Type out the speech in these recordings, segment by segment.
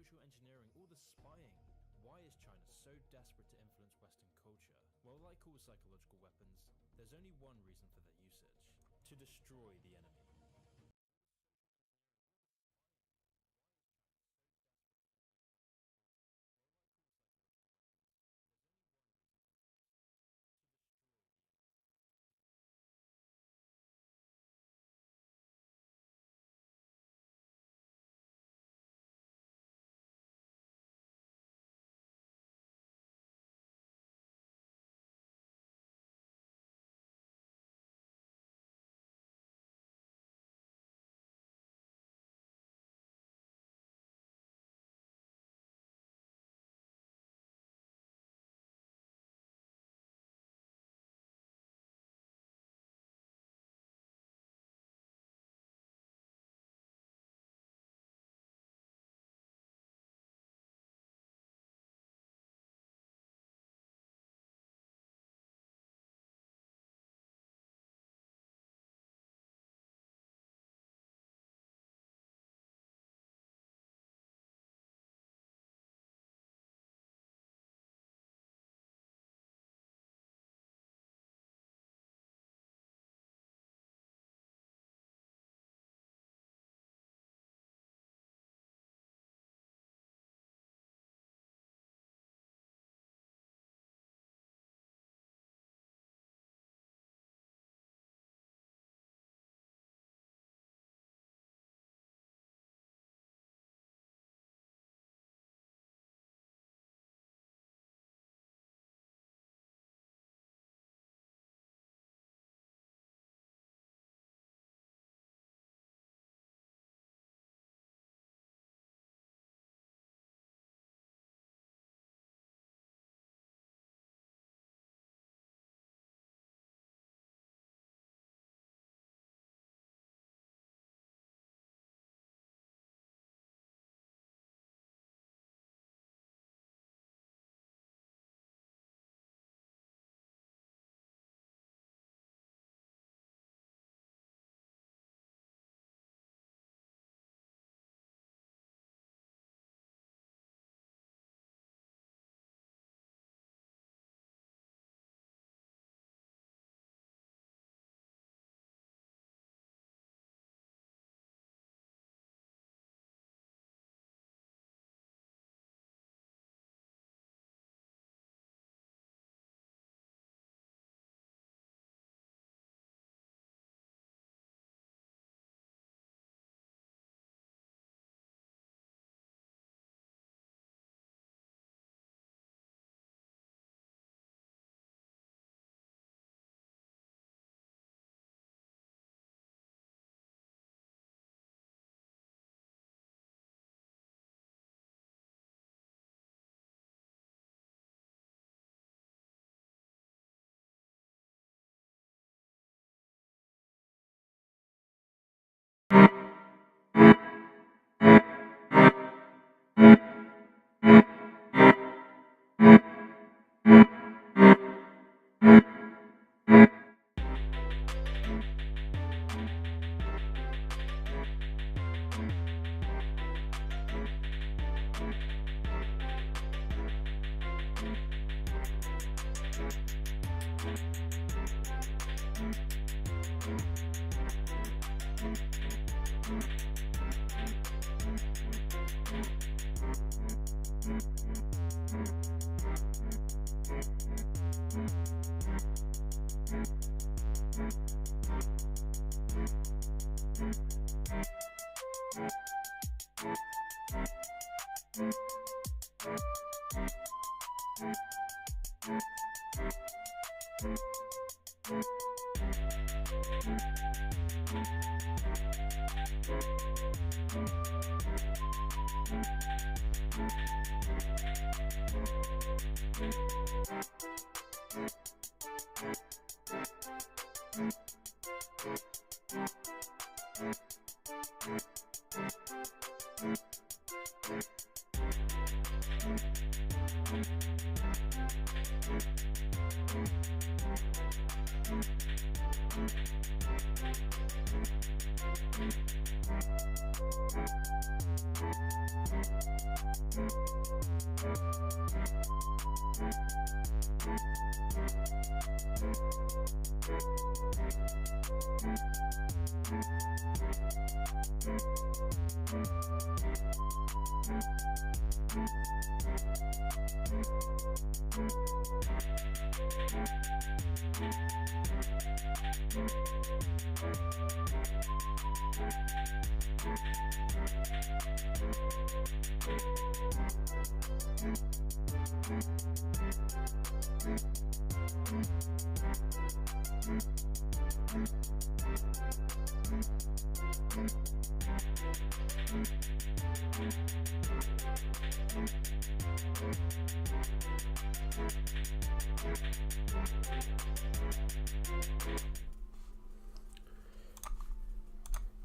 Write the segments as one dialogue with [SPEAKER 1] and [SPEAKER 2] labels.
[SPEAKER 1] social engineering, all the spying. Why is China so desperate to influence Western culture? Well, like all psychological weapons, there's only one reason for their usage: to destroy the enemy.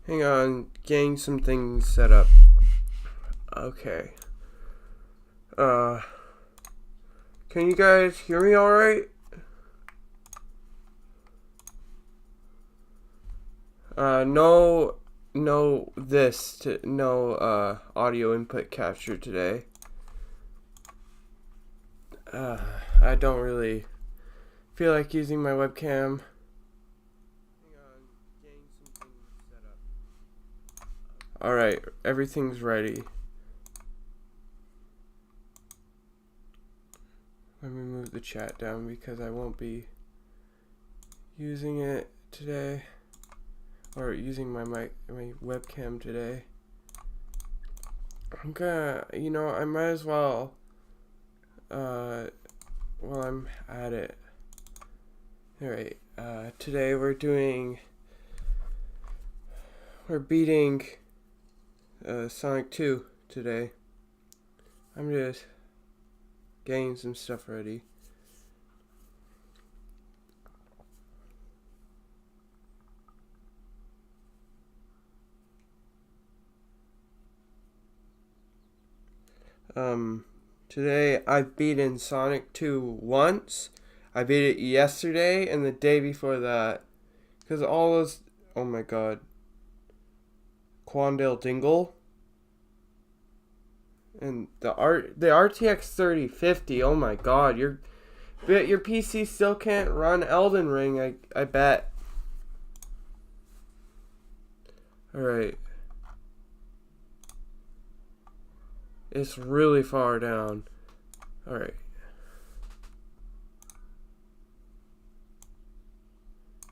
[SPEAKER 2] Hang on, getting some things set up. Okay. Can you guys hear me alright? No audio input capture today. I don't really feel like using my webcam. Hang on, getting some things set up. Alright, everything's ready. Let me move the chat down because I won't be using it today. Or using my webcam today. I'm gonna, I might as well, while I'm at it. Alright, today we're beating, Sonic 2 today. I'm just getting some stuff ready. Today I've beaten Sonic 2 once. I beat it yesterday and the day before that. Because all those, oh my god. Quandale Dingle. And the RTX 3050, oh my god, your PC still can't run Elden Ring, I bet. Alright. It's really far down. Alright.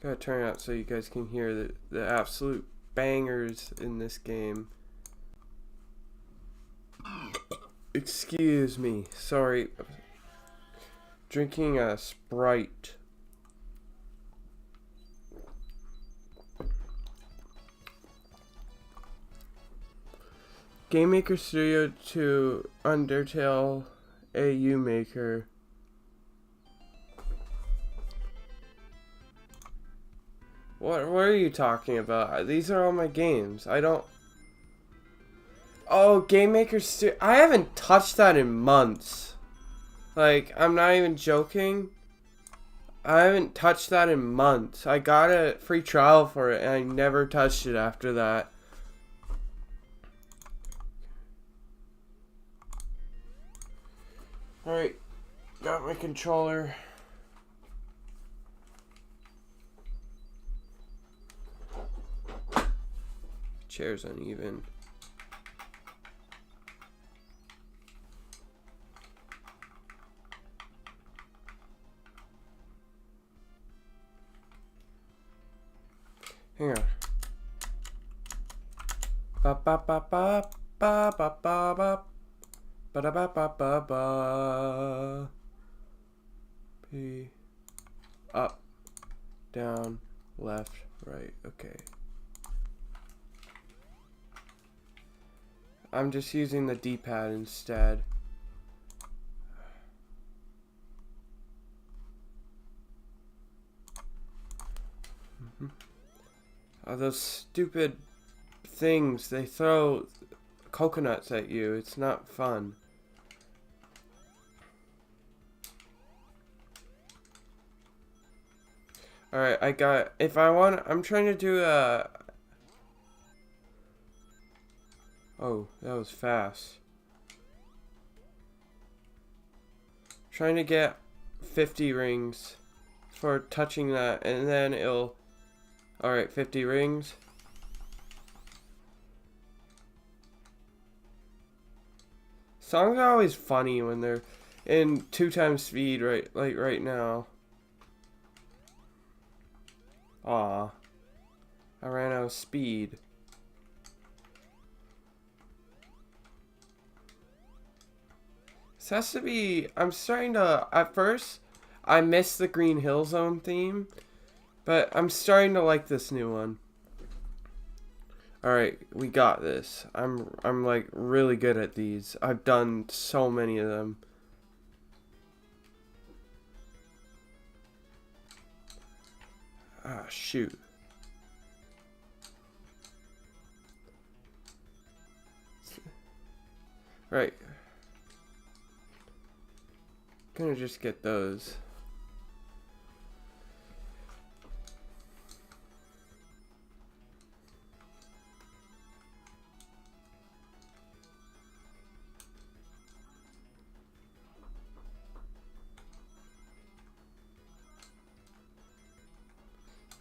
[SPEAKER 2] Gotta turn it out so you guys can hear the absolute bangers in this game. Excuse me. Sorry. Drinking a Sprite. Game Maker Studio to Undertale AU Maker. What are you talking about? These are all my games. I don't... Oh, Game Maker Studio. I haven't touched that in months. Like, I'm not even joking. I haven't touched that in months. I got a free trial for it and I never touched it after that. Alright, got my controller. Chair's uneven. Hang on. Ba ba ba ba ba ba ba ba. Ba-da-ba-ba-ba-ba. P. Up. Down. Left. Right. Okay. I'm just using the D-pad instead. Oh, those stupid things. They throw coconuts at you. It's not fun. Alright, I'm trying to do a... Oh, that was fast. Trying to get 50 rings for touching that, and then it'll... Alright, 50 rings. Songs are always funny when they're in 2 times speed, like right now. Aw. I ran out of speed. This has to be... I'm starting to... At first, I missed the Green Hill Zone theme, but I'm starting to like this new one. Alright, we got this. I'm like really good at these. I've done so many of them. Ah, shoot. Right. Gonna just get those.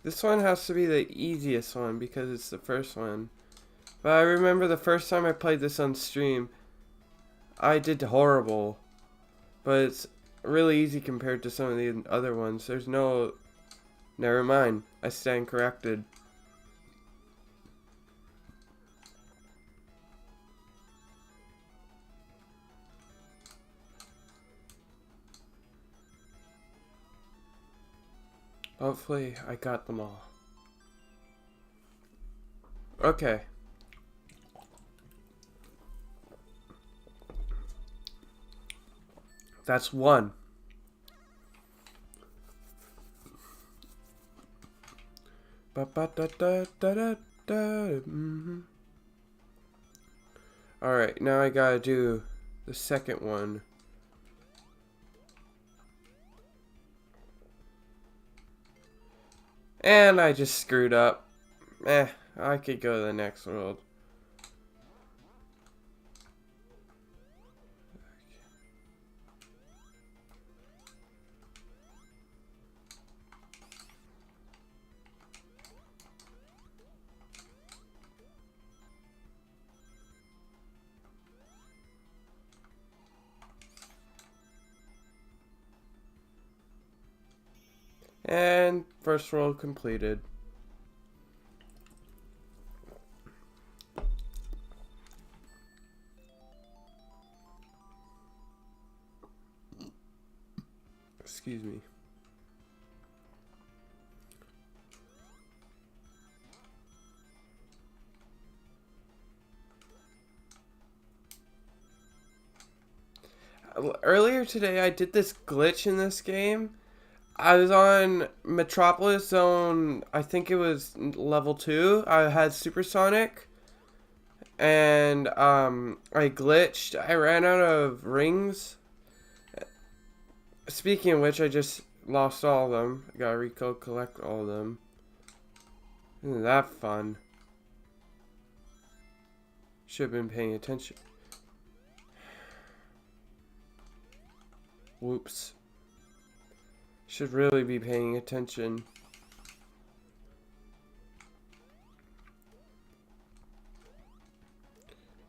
[SPEAKER 2] This one has to be the easiest one because it's the first one. But I remember the first time I played this on stream, I did horrible. But it's really easy compared to some of the other ones. There's no... Never mind. I stand corrected. Hopefully, I got them all. Okay. That's one. Alright, now I gotta do the second one. And I just screwed up. I could go to the next world. And first world completed. Excuse me. Earlier today I did this glitch in this game. I was on Metropolis Zone, I think it was level 2. I had Supersonic. And I glitched. I ran out of rings. Speaking of which, I just lost all of them. I gotta collect all of them. Isn't that fun? Should have been paying attention. Whoops. Should really be paying attention.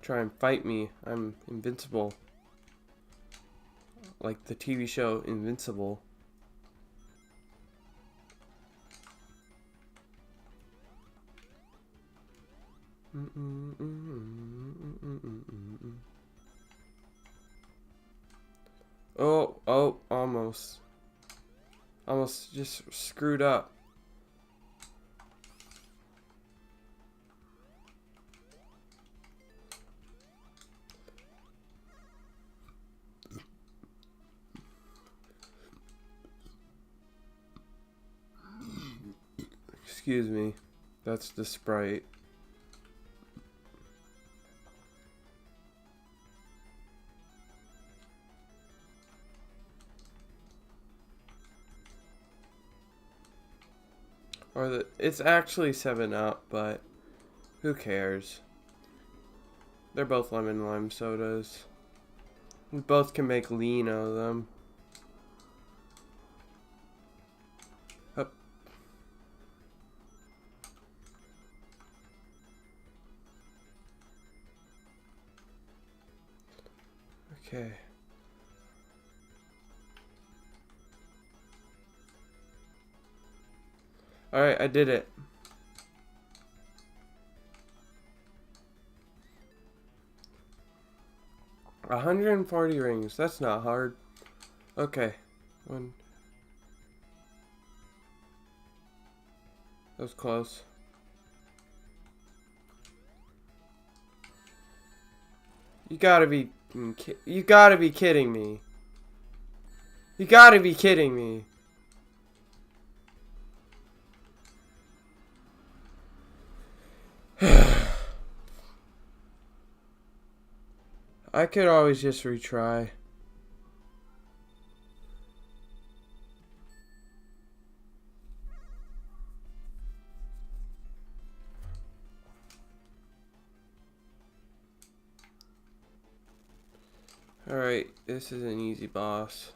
[SPEAKER 2] Try and fight me. I'm invincible. Like the TV show Invincible. Oh, almost. Almost just screwed up. Excuse me. That's the Sprite. Or it's actually 7-Up, but who cares? They're both lemon lime sodas. We both can make lean out of them. Okay. Alright, I did it. $140 rings. That's not hard. Okay. One. That was close. You gotta be kidding me. You gotta be kidding me. I could always just retry. Alright, this is an easy boss.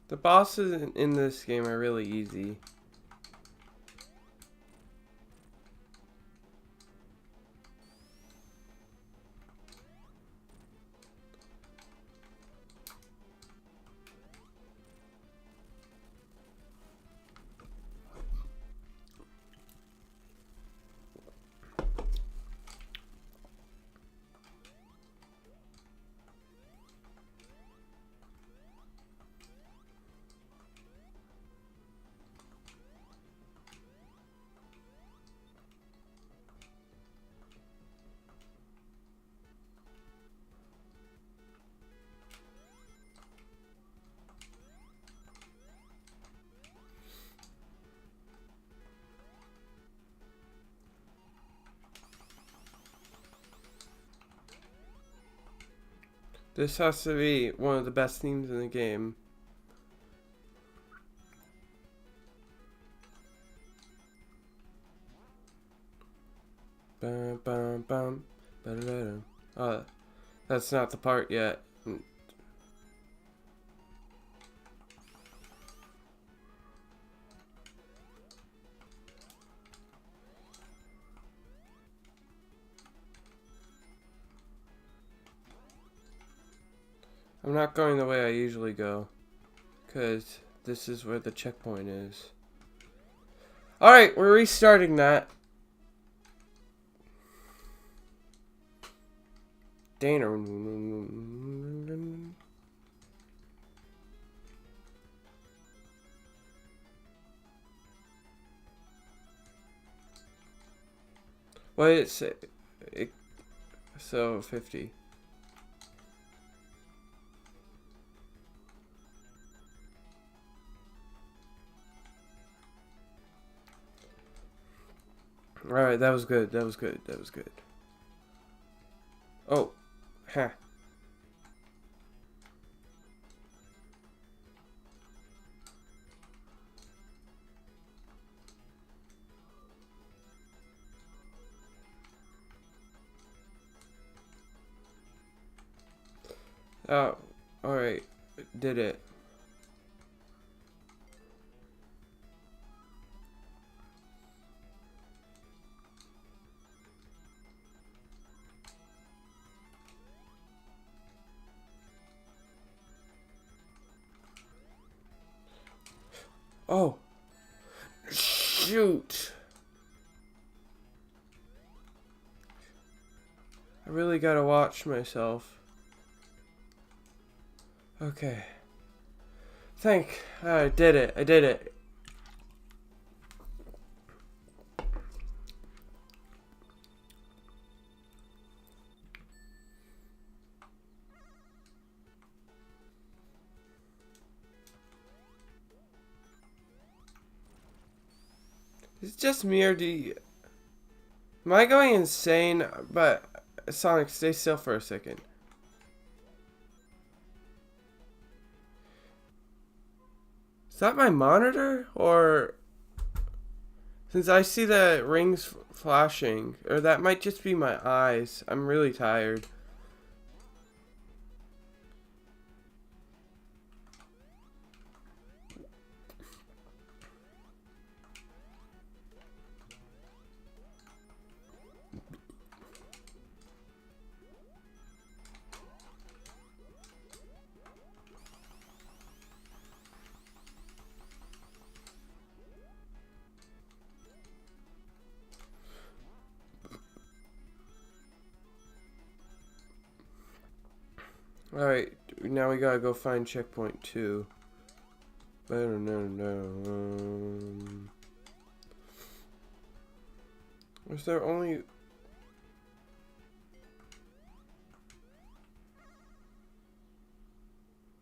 [SPEAKER 2] The bosses in this game are really easy. This has to be one of the best themes in the game. Bum, bum, bum, ba-da-da-dum. Oh, that's not the part yet. I'm not going the way I usually go, because this is where the checkpoint is. Alright, we're restarting that. Dana. What did it say? So 50. Alright, that was good. That was good. That was good. Oh. Ha. Oh. Alright. Did it. Oh. Shoot. I really gotta watch myself. Okay. I did it. I did it. Is it just me or am I going insane? But Sonic, stay still for a second. Is that my monitor? Or since I see the rings flashing, or that might just be my eyes. I'm really tired. Alright, now we gotta go find checkpoint 2. Was there only...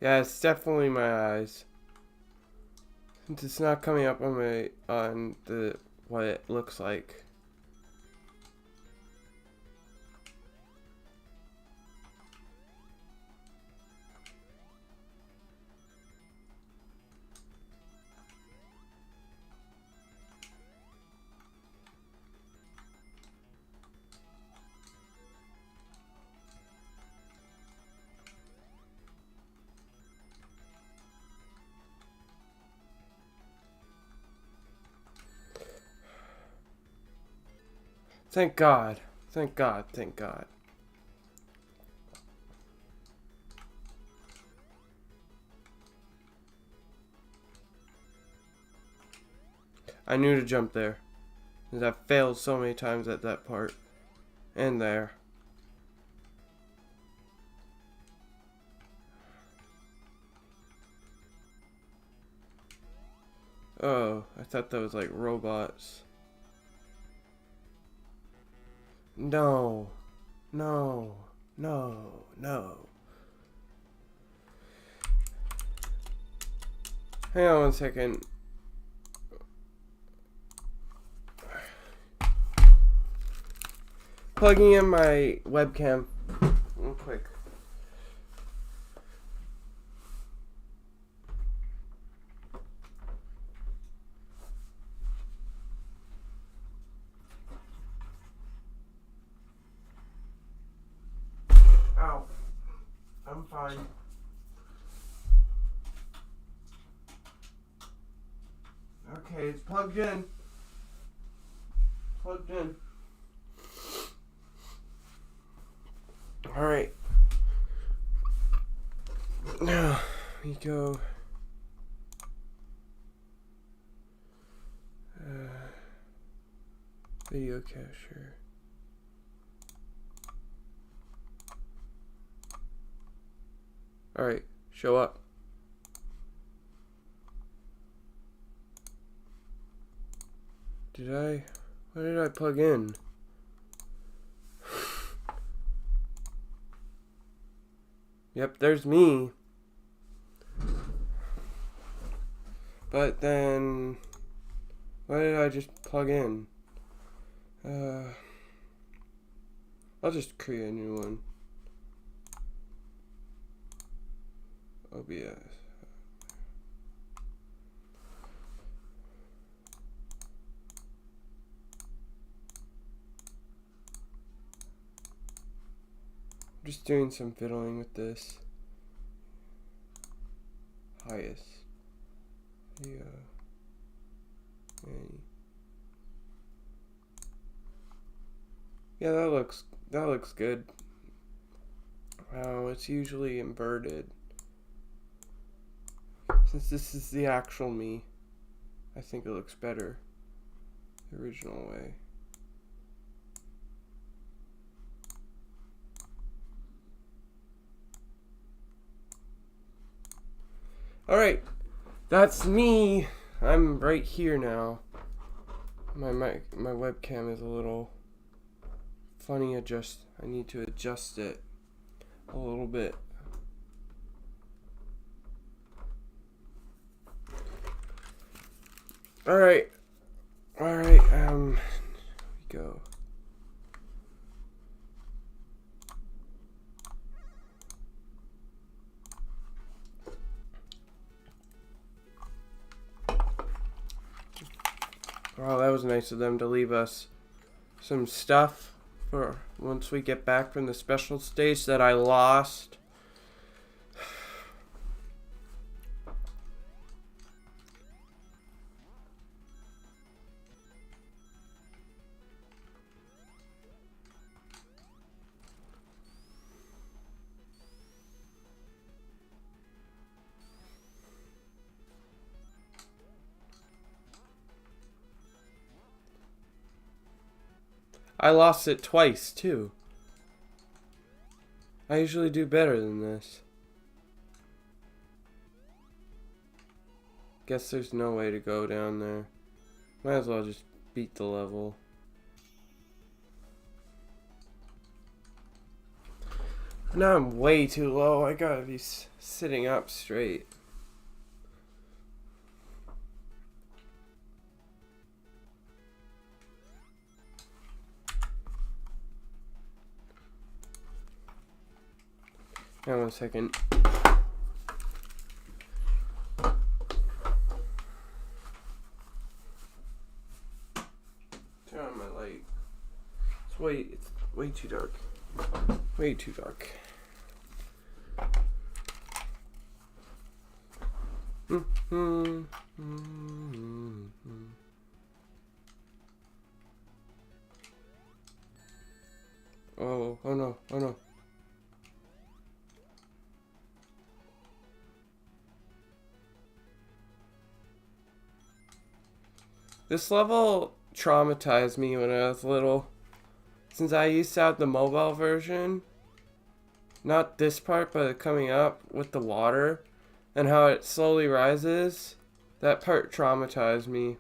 [SPEAKER 2] Yeah, it's definitely my eyes. Since it's not coming up on my what it looks like. Thank God. Thank God. Thank God. I knew to jump there. Because I've failed so many times at that part. And there. Oh, I thought that was like robots. No. No. No. No. Hang on 1 second. Plugging in my webcam real quick. Ow. I'm fine. Okay, it's plugged in. Plugged in. Alright. Now we go. Video capture. Alright, show up. What did I plug in? Yep, there's me. But then, what did I just plug in? I'll just create a new one. OBS. Just doing some fiddling with this. Highest. Yeah. Yeah, that looks good. Wow, it's usually inverted. Since this is the actual me, I think it looks better the original way. Alright, that's me. I'm right here now. My webcam is a little funny. I need to adjust it a little bit. Alright, here we go. Wow, that was nice of them to leave us some stuff for once we get back from the special stage that I lost. I lost it twice, too. I usually do better than this. Guess there's no way to go down there. Might as well just beat the level. Now I'm way too low. I gotta be sitting up straight. Hang on 1 second. Turn on my light. It's way too dark. Way too dark. Oh no, oh no. This level traumatized me when I was little. Since I used to have the mobile version. Not this part, but coming up with the water. And how it slowly rises. That part traumatized me.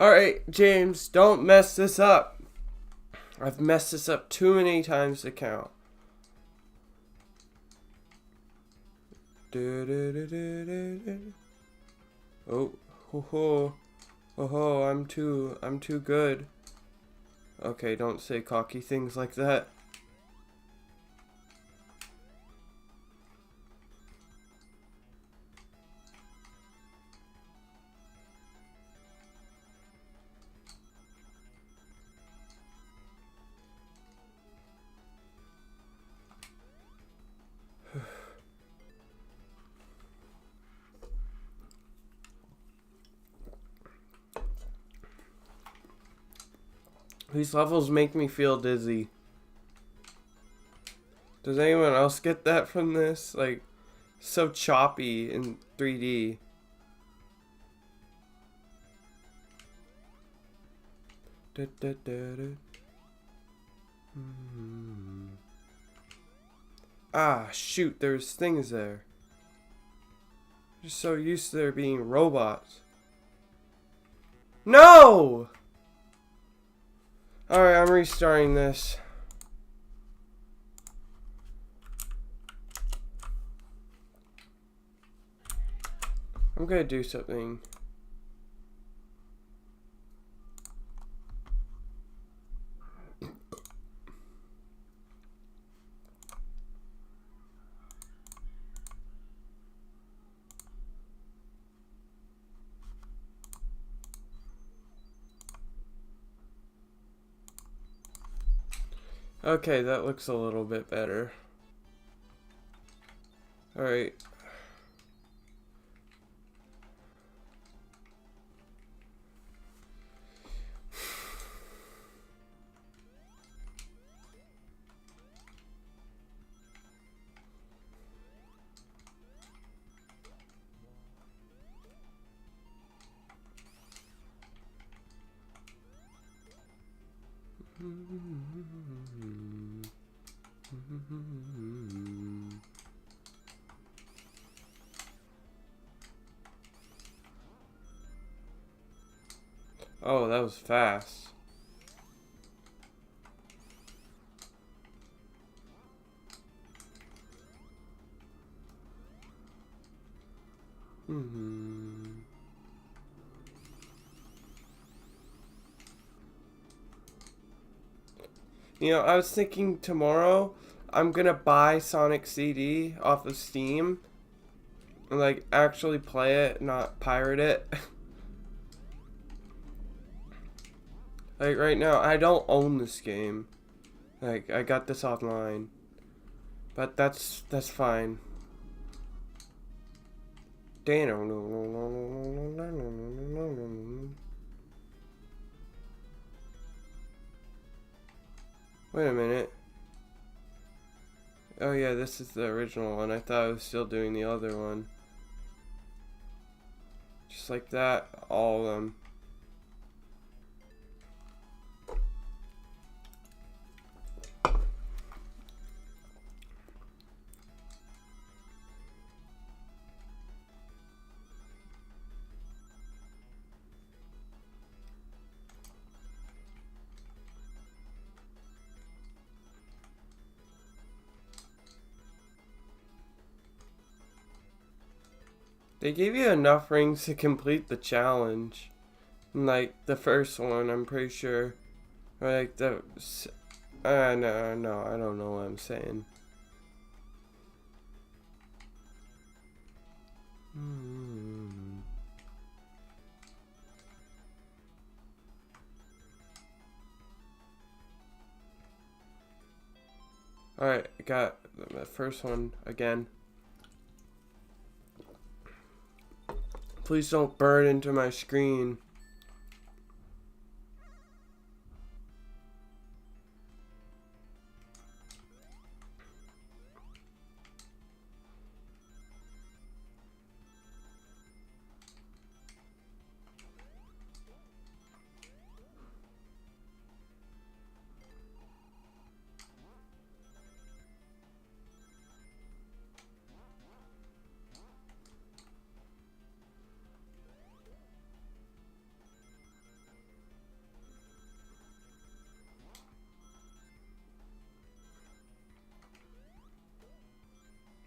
[SPEAKER 2] Alright, James, don't mess this up. I've messed this up too many times to count. Oh, ho ho. Oh ho, I'm too good. Okay, don't say cocky things like that. These levels make me feel dizzy. Does anyone else get that from this? Like, so choppy in 3D. Ah, shoot, there's things there. Just so used to there being robots. No! Alright, I'm restarting this. I'm gonna do something. Okay, that looks a little bit better. Alright. Oh, that was fast. You know, I was thinking tomorrow I'm gonna buy Sonic CD off of Steam and like actually play it, not pirate it. Like right now, I don't own this game. Like I got this online, but that's fine. Wait a minute. Oh yeah, this is the original one. I thought I was still doing the other one. Just like that, all of them. They gave you enough rings to complete the challenge. Like the first one, I'm pretty sure. Or like the... no, I don't know what I'm saying. Alright, I got the first one again. Please don't burn into my screen.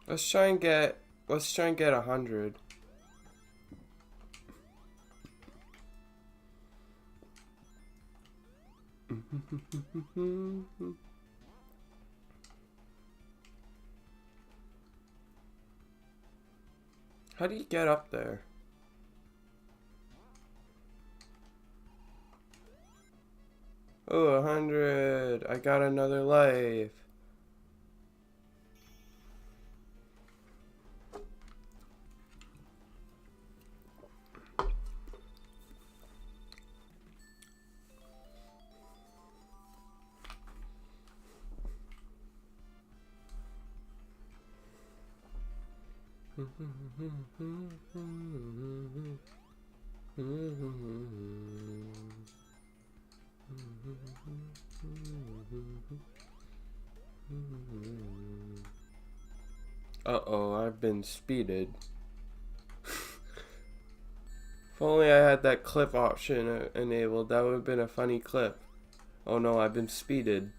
[SPEAKER 2] Let's try and get 100. How do you get up there? Oh, 100. I got another life. Uh-oh, I've been speeded. If only I had that clip option enabled, that would have been a funny clip. Oh no, I've been speeded.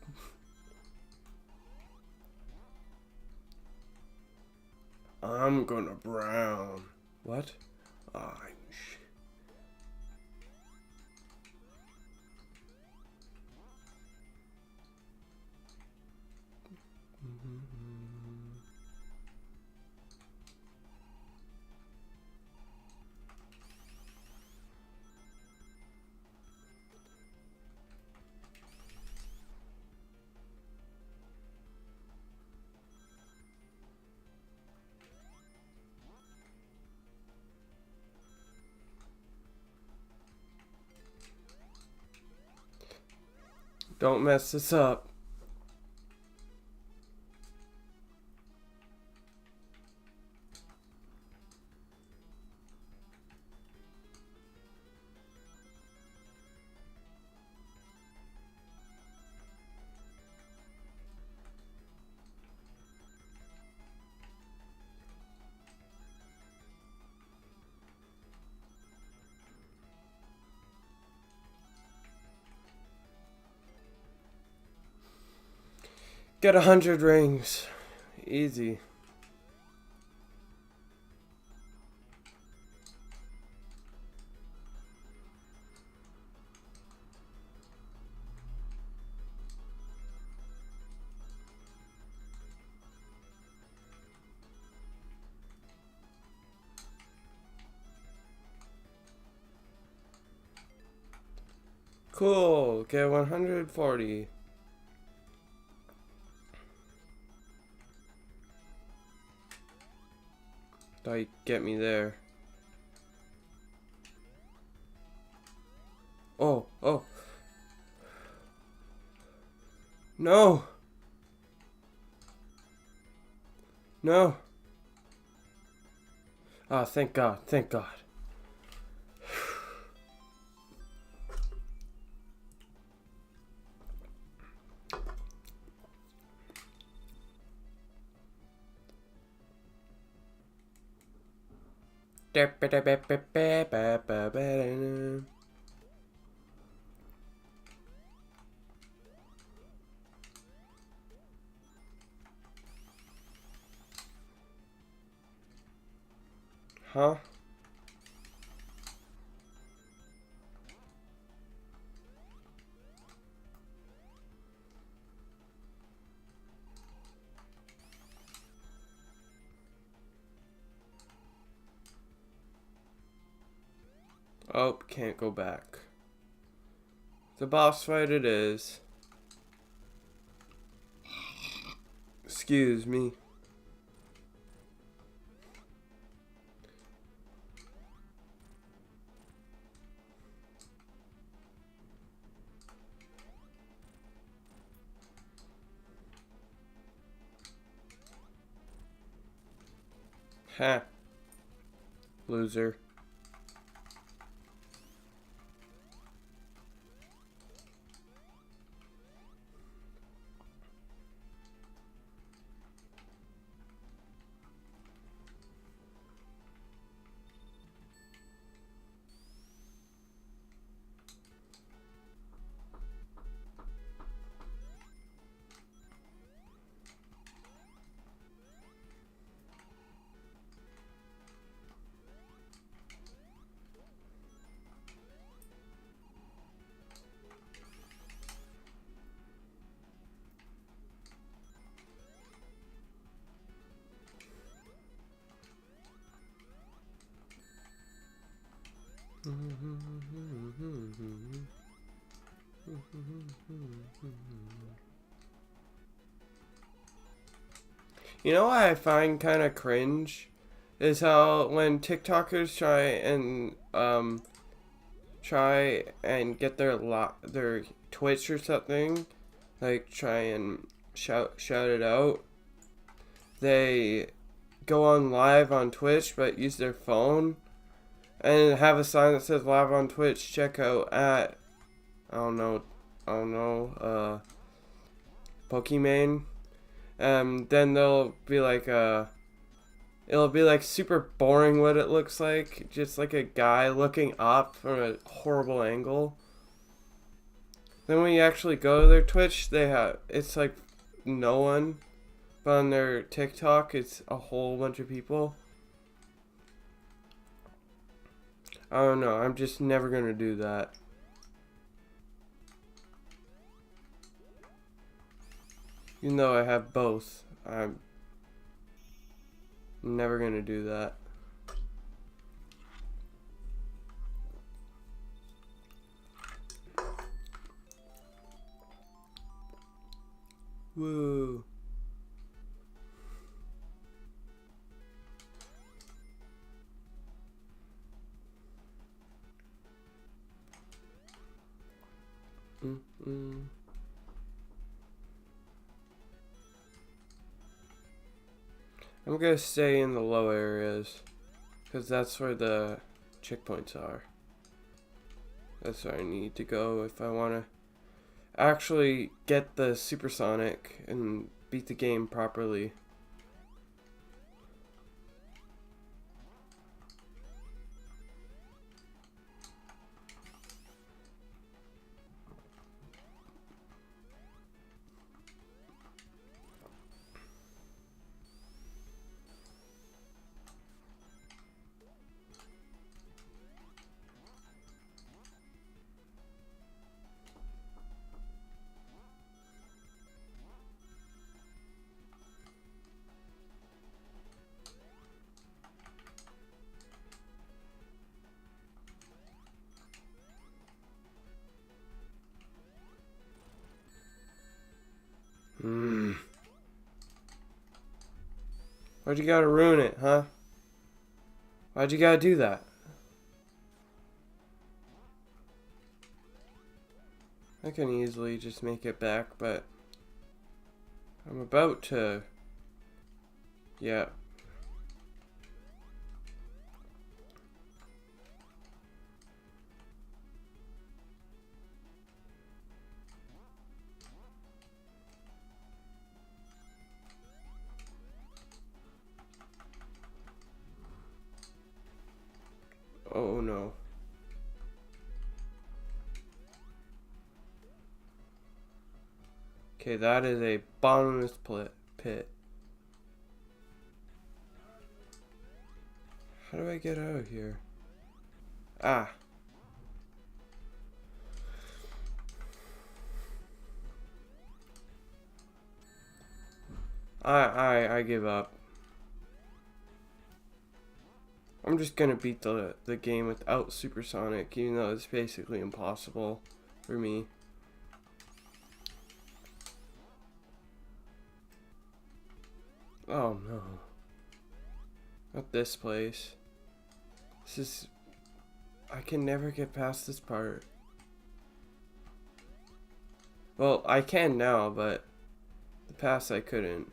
[SPEAKER 2] I'm gonna brown. What? Don't mess this up. Get 100 rings. Easy. Cool. Get 140. Thought you'd get me there. Oh, oh. No. No. Ah, thank God. Thank God. Huh? Oh, can't go back. The boss fight it is. Excuse me. Ha. Loser. You know what I find kind of cringe is how when TikTokers try and get their Twitch or something, like try and shout it out, they go on live on Twitch but use their phone and have a sign that says live on Twitch, check out at I don't know, Pokimane. Then they'll be like it'll be like super boring what it looks like, just like a guy looking up from a horrible angle. Then when you actually go to their Twitch, it's like no one, but on their TikTok it's a whole bunch of people. I don't know, I'm just never gonna do that. Even though I have both, I'm never gonna do that. Woo. I'm gonna stay in the low areas, because that's where the checkpoints are. That's where I need to go if I want to actually get the supersonic and beat the game properly. Why'd you gotta ruin it, huh? Why'd you gotta do that? I can easily just make it back, but I'm about to... Yeah. Oh no. Okay, that is a bottomless pit. How do I get out of here? Ah. I give up. I'm just gonna beat the game without supersonic, even though it's basically impossible for me. Oh no. Not this place. This is... I can never get past this part. Well, I can now, but the past I couldn't.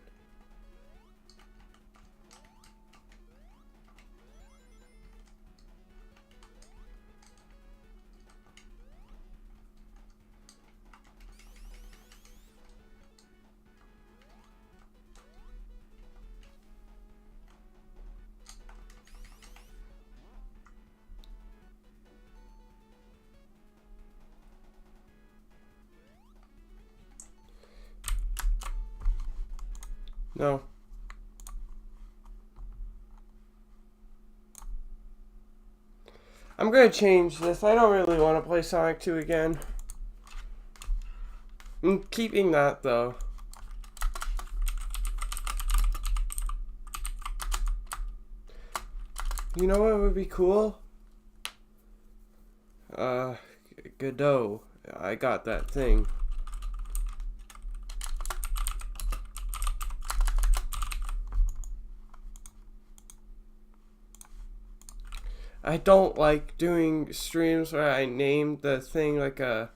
[SPEAKER 2] No. I'm gonna change this. I don't really want to play Sonic 2 again. I'm keeping that though. You know what would be cool? Godot. I got that thing. I don't like doing streams where I name the thing like a...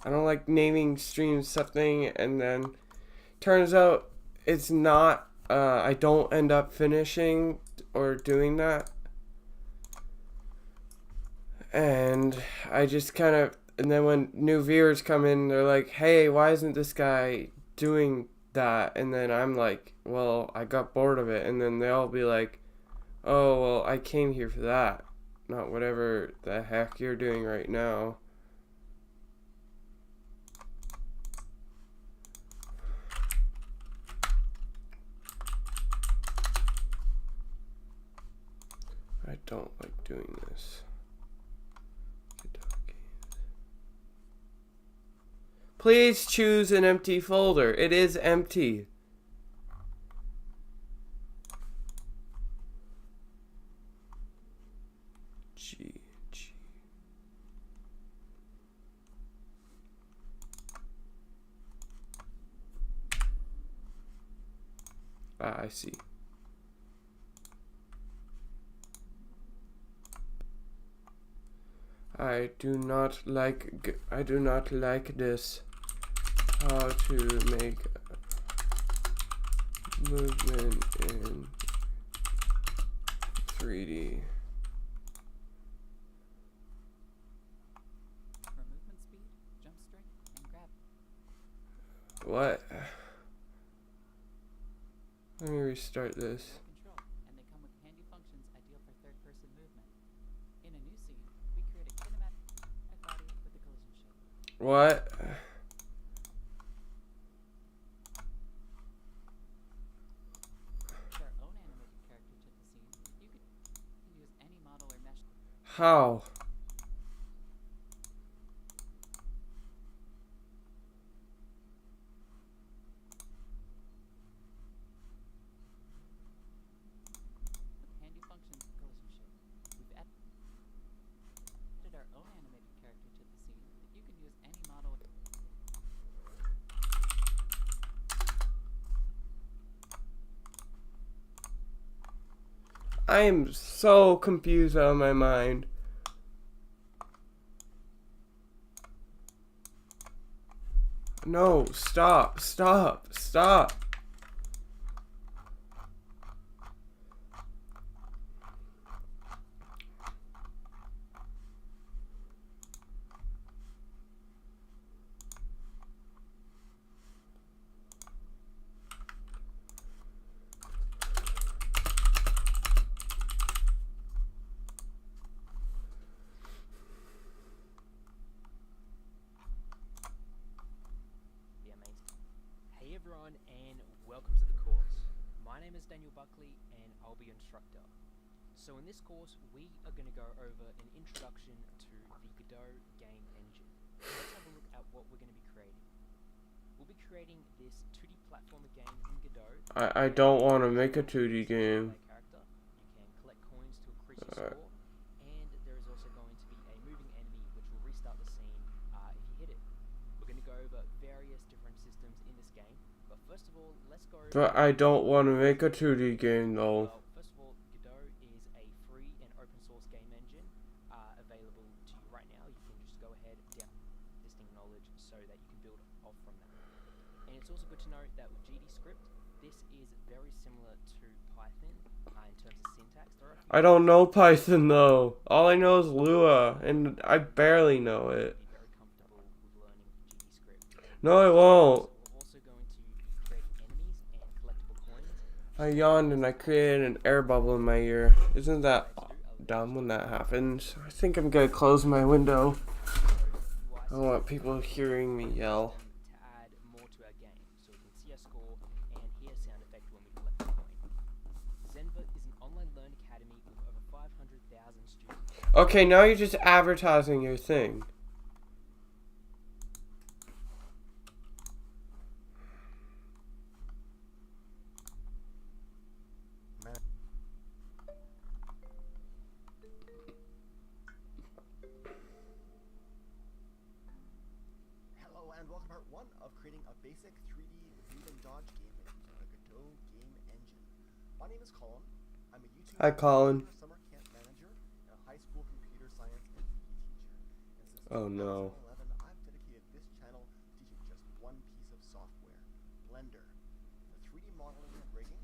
[SPEAKER 2] I don't like naming streams something and then turns out it's not, I don't end up finishing or doing that. And I just kind of, and then when new viewers come in, they're like, hey, why isn't this guy doing that? And then I'm like, well, I got bored of it. And then they'll be like, oh, well, I came here for that, not whatever the heck you're doing right now. I don't like doing this. Please choose an empty folder. It is empty. G. Ah, I see. I do not like this. How to make movement in 3D.
[SPEAKER 3] For movement speed, jump strike, and grab.
[SPEAKER 2] What? Let me restart this.
[SPEAKER 3] Control, and they come with handy functions ideal for third-person movement. In a new scene, we create a kinematic body with a collision shape.
[SPEAKER 2] What?
[SPEAKER 3] With our own animated character to the scene, you could use any model or mesh.
[SPEAKER 2] How?
[SPEAKER 3] With handy functions of collision shape, we've added our own animated character to the scene that you can use any model.
[SPEAKER 2] I am so confused out of my mind. No, stop, stop, stop.
[SPEAKER 4] Yeah, amazing. Hey everyone, and welcome to the course. My name is Daniel Buckley, and I'll be your instructor. So in this course, we are going to go over an introduction to the Godot game engine. Let's have a look at what we're going to be creating. We'll be creating this 2D platformer game in Godot.
[SPEAKER 2] I don't want to make a 2D game.
[SPEAKER 4] Character. You can collect coins to increase your score, and there is also going to be a moving enemy which will restart the scene if you hit it. We're going to go over various different systems in this game, but first of all, let's go over...
[SPEAKER 2] But I don't want to make a 2D game though.
[SPEAKER 4] Well, first of all, Godot is a free and open source game engine available to you right now. You can just go ahead and download existing knowledge so that you can build off from that. And it's also good to note that with GDScript, this is very similar to Python in terms of syntax. There are a few
[SPEAKER 2] I don't know Python though. All I know is Lua, and I barely know it.
[SPEAKER 4] be very comfortable with learning GDScript.
[SPEAKER 2] No, I won't.
[SPEAKER 4] We're also going to create enemies and collectible coins.
[SPEAKER 2] I yawned and I created an air bubble in my ear. Isn't that dumb when that happens? I think I'm gonna close my window. I don't want people hearing me yell.
[SPEAKER 4] To add more to our game, so we can see our score and hear sound effect when we collect a coin. Zenva is an online learn academy with over 500,000 students.
[SPEAKER 2] Okay, now you're just advertising your thing.
[SPEAKER 5] Hello and welcome to part 1 of creating a basic 3D move and dodge game using the Godot game engine. My name is Colin. I'm a YouTuber,
[SPEAKER 2] Hi, Colin.
[SPEAKER 5] summer camp manager, and a high school computer science and PE teacher. And since
[SPEAKER 2] Oh, no.
[SPEAKER 5] 2011, I've dedicated this channel to teaching just one piece of software, Blender. For 3D modeling and rigging,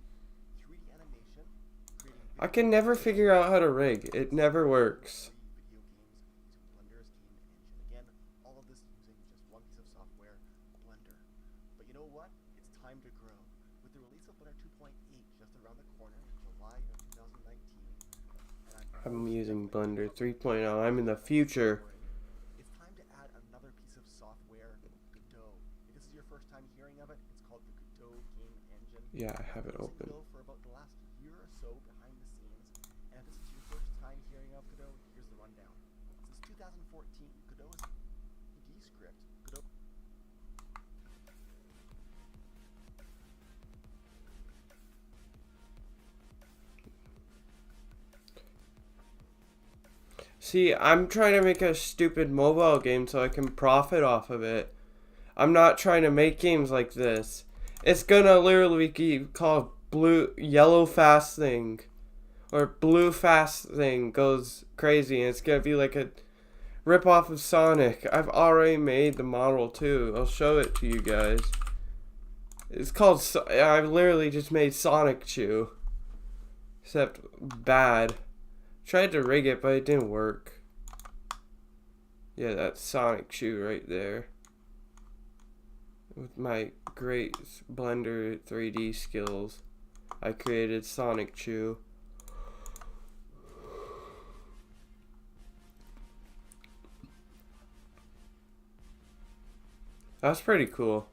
[SPEAKER 5] 3D animation, creating
[SPEAKER 2] I can never figure out how to rig. It never works.
[SPEAKER 5] video games using Blender's game engine. Again, all of this using just one piece of software, Blender. But you know what? It's time to grow. With the release of Blender 2.8 just around the corner in July of 2019, and
[SPEAKER 2] I'm using Blender 3.0. I'm in the future.
[SPEAKER 5] it's time to add another piece of software, Godot. If this is your first time hearing of it, it's called the Godot game engine.
[SPEAKER 2] Yeah, I have it
[SPEAKER 5] I've been
[SPEAKER 2] open.
[SPEAKER 5] using Godot for about the last year or so behind the scenes, and if this is your first time hearing of Godot, here's the rundown. Since 2014, Godot is GDScript. Godot
[SPEAKER 2] See, I'm trying to make a stupid mobile game so I can profit off of it. I'm not trying to make games like this. It's gonna literally be called Yellow Fast Thing. Or Blue Fast Thing goes crazy, and it's gonna be like a rip-off of Sonic. I've already made the model too. I'll show it to you guys. It's called, I literally just made Sonic Chew. Except bad. Tried to rig it, but it didn't work. Yeah, that's Sonic Chew right there. With my great Blender 3D skills, I created Sonic Chew. That's pretty cool.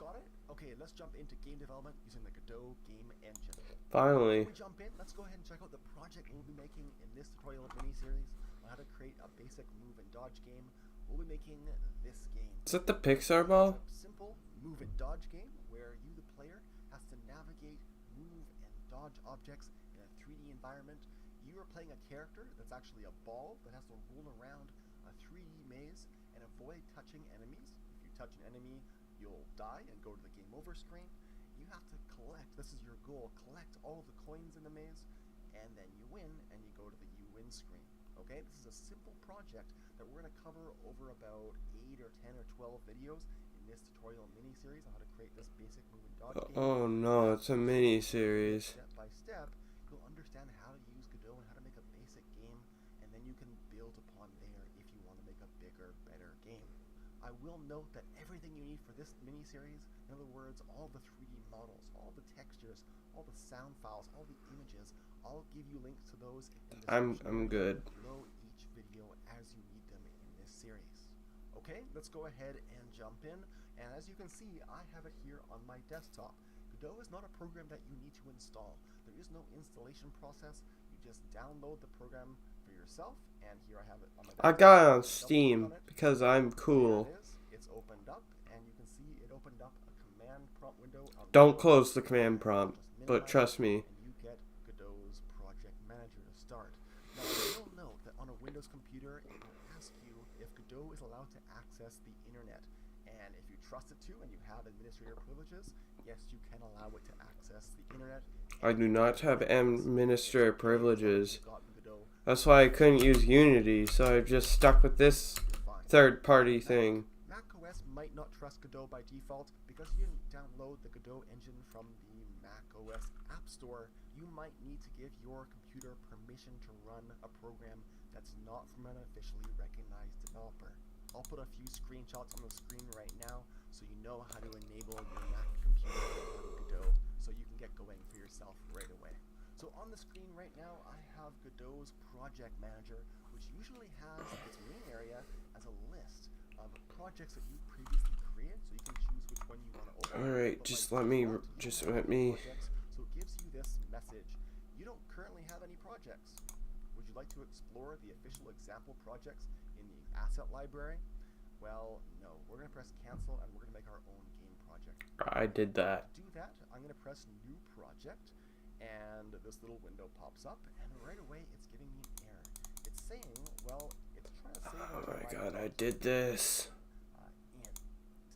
[SPEAKER 5] got it? Okay, let's jump into game development using the Godot game engine.
[SPEAKER 2] Finally.
[SPEAKER 5] Before we jump in, let's go ahead and check out the project we'll be making in this tutorial mini-series on how to create a basic move and dodge game. We'll be making this game.
[SPEAKER 2] Is that the Pixar ball?
[SPEAKER 5] It's a simple move and dodge game where you, the to navigate, move, and dodge objects in a 3D environment. You are playing a character that's actually a ball that has to roll around a 3D maze and avoid touching enemies. If you touch an enemy, you'll die and go to the game over screen. You have to collect, this is your goal, collect all of the coins in the maze, and then you win, and you go to the you win screen. Okay, this is a simple project that we're going to cover over about 8 or 10 or 12 videos in this tutorial mini-series on how to create this basic move and dodge game.
[SPEAKER 2] Oh no, it's a mini-series.
[SPEAKER 5] Step by step, you'll understand how to use Godot and how to make a basic game, and then you can build upon there if you want to make a bigger, better game. I will note that everything you need for this mini-series, in other words, all the 3D models, all the textures, all the sound files, all the images, I'll give you links to those in the
[SPEAKER 2] I'm good.
[SPEAKER 5] below each video as you need them in this series. Okay, let's go ahead and jump in, and as you can see, I have it here on my desktop. Godot is not a program that you need to install. There is no installation process. You just download the program for yourself, and here I have it on my desktop.
[SPEAKER 2] I got it on
[SPEAKER 5] Double
[SPEAKER 2] Steam
[SPEAKER 5] click on it.
[SPEAKER 2] because I'm cool.
[SPEAKER 5] There it is. It's opened up, and you can see it opened up a command prompt window. On
[SPEAKER 2] Don't
[SPEAKER 5] Windows.
[SPEAKER 2] close the command prompt,
[SPEAKER 5] Just
[SPEAKER 2] but
[SPEAKER 5] minimize
[SPEAKER 2] trust
[SPEAKER 5] it,
[SPEAKER 2] me.
[SPEAKER 5] and you get Godot's project manager to start. Now, I will note that on a Windows computer, it will ask you if Godot is allowed to access the internet. And if you trust it to and you have administrator privileges, yes, you can allow it to access the internet.
[SPEAKER 2] I do not have administrator privileges.
[SPEAKER 5] You've gotten Godot,
[SPEAKER 2] That's why I couldn't use Unity, so I've just stuck with this
[SPEAKER 5] you're fine.
[SPEAKER 2] third-party thing.
[SPEAKER 5] macOS might not trust Godot by default because you didn't download the Godot engine from the macOS App Store. You might need to give your computer permission to run a program that's not from an officially recognized developer. I'll put a few screenshots on the screen right now so you know how to enable your Mac computer to run Godot so you can get going for yourself right away. So on the screen right now, I have Godot's project manager, which usually has its main area as a list of projects that you previously created, so you can choose which one you want to open.
[SPEAKER 2] Alright,
[SPEAKER 5] But
[SPEAKER 2] just
[SPEAKER 5] by
[SPEAKER 2] let me,
[SPEAKER 5] default, you
[SPEAKER 2] just
[SPEAKER 5] have
[SPEAKER 2] let me.
[SPEAKER 5] projects, so it gives you this message. You don't currently have any projects. Would you like to explore the official example projects in the asset library? Well, no. We're going to press cancel and we're going to make our own game project.
[SPEAKER 2] I did that.
[SPEAKER 5] To do that, I'm going to press new project, and this little window pops up, and right away it's giving me an error. It's saying, well, it's trying to save
[SPEAKER 2] Oh
[SPEAKER 5] into
[SPEAKER 2] my
[SPEAKER 5] my
[SPEAKER 2] god, I
[SPEAKER 5] project,
[SPEAKER 2] did this.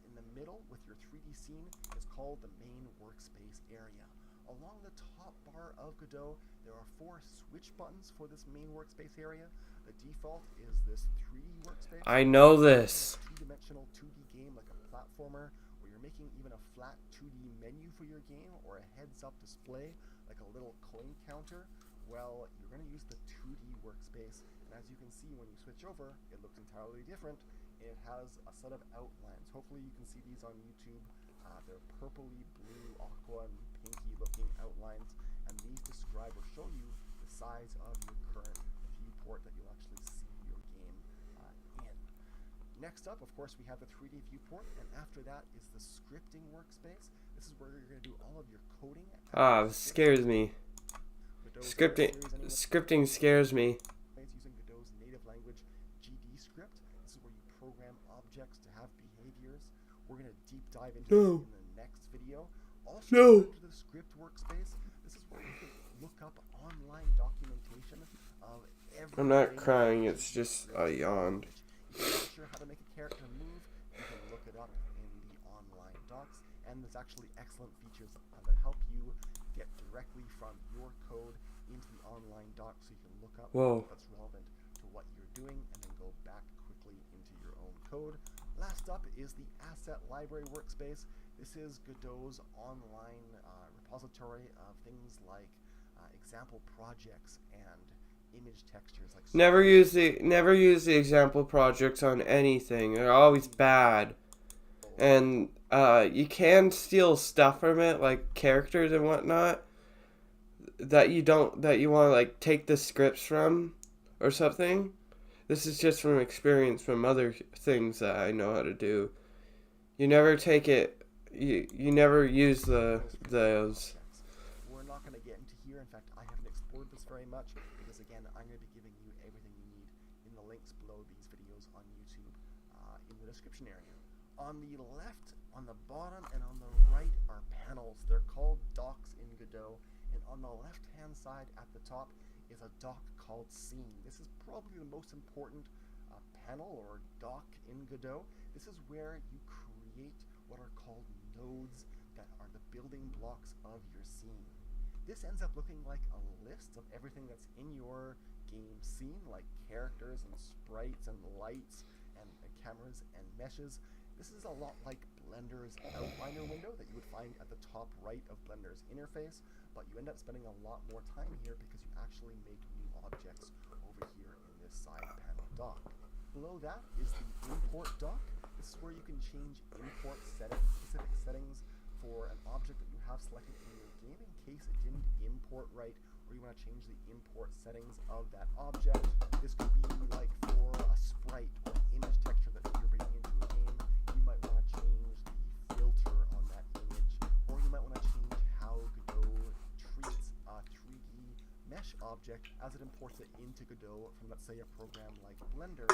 [SPEAKER 5] in the middle with your 3D scene is called the main workspace area. Along the top bar of Godot, there are 4 switch buttons for this main workspace area. The default is this 3D workspace.
[SPEAKER 2] I know this.
[SPEAKER 5] A two-dimensional 2D game like a platformer, or you're making even a flat 2D menu for your game, or a heads-up display like a little coin counter. Well, you're going to use the 2D workspace, and as you can see when you switch over, it looks entirely different. It has a set of outlines. Hopefully you can see these on YouTube. They're purpley, blue, aqua, and pinky looking outlines, and these describe or show you the size of your current viewport that you'll actually see your game in. Next up, of course, we have the 3D viewport, and after that is the scripting workspace. This is where you're going to do all of your coding.
[SPEAKER 2] Ah, this scares me.
[SPEAKER 5] Godot's
[SPEAKER 2] Scripting scares me.
[SPEAKER 5] It's using Godot's native language GD script. This is where you program objects to have behaviors. We're going to deep dive into
[SPEAKER 2] No.
[SPEAKER 5] this in the next video. Also,
[SPEAKER 2] No.
[SPEAKER 5] to the script workspace. This is where you can look up online documentation of every.
[SPEAKER 2] I'm not crying, it's just I yawned.
[SPEAKER 5] If you're not sure how to make a character move, you can look it up in the online docs, and there's actually excellent features that help you get directly from your code into the online docs, so you can look up
[SPEAKER 2] Whoa.
[SPEAKER 5] what's relevant to what you're doing, and then go back quickly into your own code. Last up is the asset library workspace. This is Godot's online repository of things like example projects and image textures. Like
[SPEAKER 2] Never use the example projects on anything. They're always bad. And you can steal stuff from it, like characters and whatnot, that you want to like take the scripts from or something. This is just from experience from other things that I know how to do. You never take it. You never use those.
[SPEAKER 5] We're not going to get into here. In fact, I haven't explored this very much because, again, I'm going to be giving you everything you need in the links below these videos on YouTube in the description area. On the left, On the bottom and on the right are panels. They're called docks in Godot. And on the left-hand side at the top is a dock called scene. This is probably the most important panel or dock in Godot. This is where you create what are called nodes that are the building blocks of your scene. This ends up looking like a list of everything that's in your game scene, like characters and sprites and lights and cameras and meshes. This is a lot like Blender's outliner window that you would find at the top right of Blender's interface, but you end up spending a lot more time here because you actually make new objects over here in this side panel dock. Below that is the import dock. This is where you can change import specific settings for an object that you have selected in your game in case it didn't import right, or you want to change the import settings of that object. This could be like for a sprite or an image texture that you're bringing into a game. You might want to change the filter on that image, or you might want to change how Godot treats a 3D mesh object as it imports it into Godot from, let's say, a program like Blender.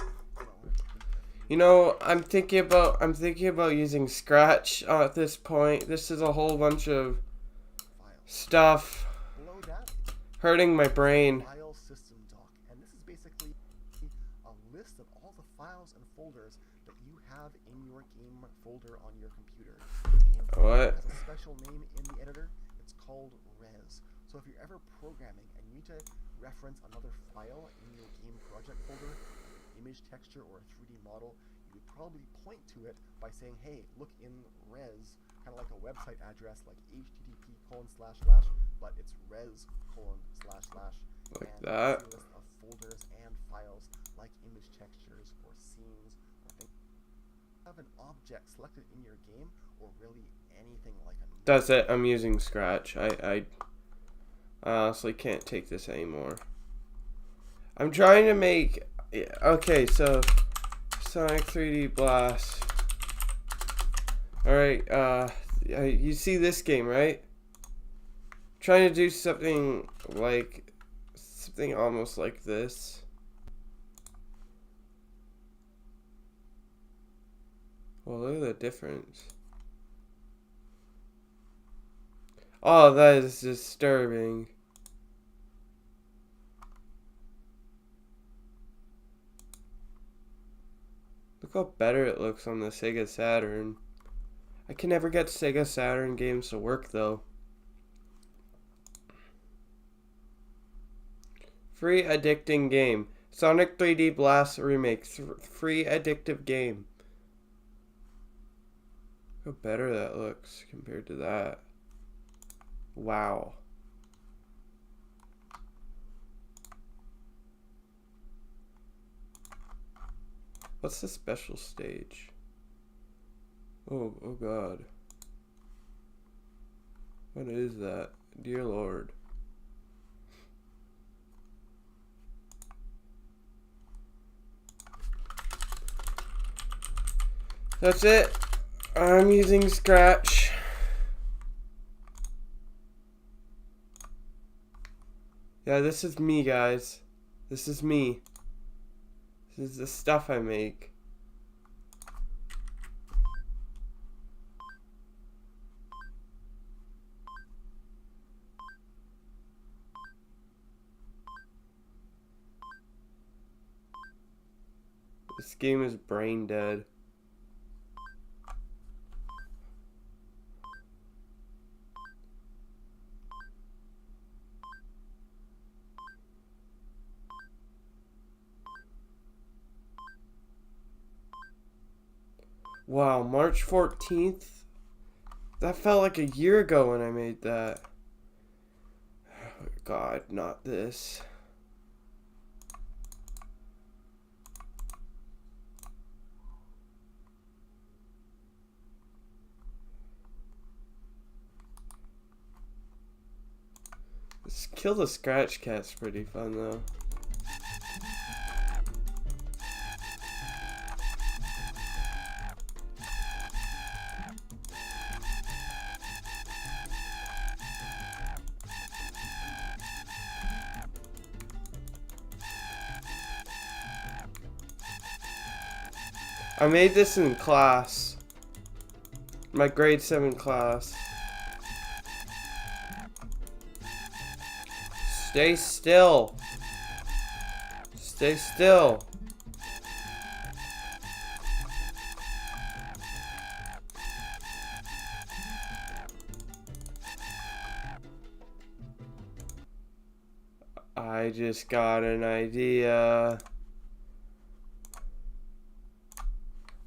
[SPEAKER 2] You know, I'm thinking about using Scratch at this point. This is a whole bunch of stuff
[SPEAKER 5] Below that,
[SPEAKER 2] hurting my brain.
[SPEAKER 5] file system dock, and this is basically a list of all the files and folders that you have in your game folder on your computer. The game folder has a special name in the editor. It's called res. So if you're ever programming and you need to reference another file in your game project folder, image texture or a 3D model, you would probably point to it by saying, hey, look in res, kind of like a website address like http:// but it's res://
[SPEAKER 2] Like
[SPEAKER 5] and
[SPEAKER 2] that.
[SPEAKER 5] it's a list of folders and files like image textures or scenes or things. Have an object selected in your game, or really anything like a
[SPEAKER 2] That's it. I'm using Scratch. I honestly can't take this anymore. I'm trying to make... Okay, so Sonic 3D Blast. Alright, you see this game, right? Trying to do something almost like this. Well, look at the difference. Oh, that is disturbing. Look how better it looks on the Sega Saturn. I can never get Sega Saturn games to work though. Free addicting game. Sonic 3D Blast Remake. Free addictive game. Look how better that looks compared to that. Wow. What's the special stage? Oh God. What is that? Dear Lord. That's it. I'm using Scratch. Yeah, this is me, guys. This is me. This is the stuff I make. This game is brain dead. Wow, March 14th? That felt like a year ago when I made that. Oh, God, not this. This Kill the Scratch Cat's pretty fun though. I made this in class. my grade 7 class. Stay still. Stay still. I just got an idea.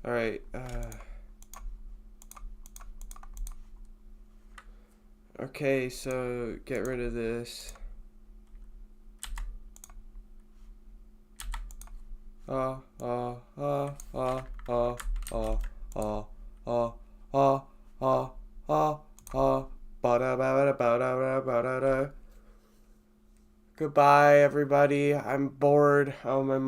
[SPEAKER 2] Alright, okay, so get rid of this. Ba da ba da ba da ba da da. Goodbye, everybody. I'm bored. Oh, my mind.